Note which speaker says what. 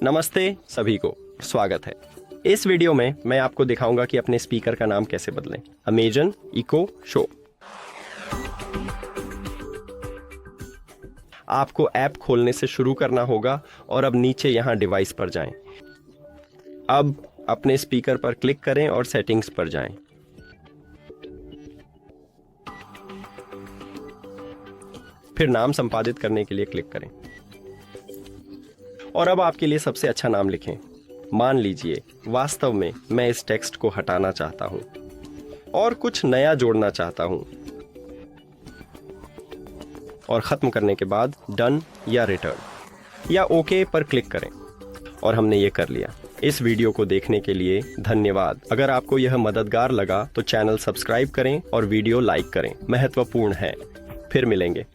Speaker 1: नमस्ते सभी को, स्वागत है। इस वीडियो में मैं आपको दिखाऊंगा कि अपने स्पीकर का नाम कैसे बदलें। Amazon Echo Show. आपको ऐप खोलने से शुरू करना होगा और अब नीचे यहां डिवाइस पर जाएं। अब अपने स्पीकर पर क्लिक करें और सेटिंग्स पर जाएं। फिर नाम संपादित करने के लिए क्लिक करें और अब आपके लिए सबसे अच्छा नाम लिखें। मान लीजिए वास्तव में मैं इस टेक्स्ट को हटाना चाहता हूं और कुछ नया जोड़ना चाहता हूं, और खत्म करने के बाद डन या रिटर्न या ओके पर क्लिक करें। और हमने ये कर लिया। इस वीडियो को देखने के लिए धन्यवाद। अगर आपको यह मददगार लगा तो चैनल सब्सक्राइब करें और वीडियो लाइक करें, महत्वपूर्ण है। फिर मिलेंगे।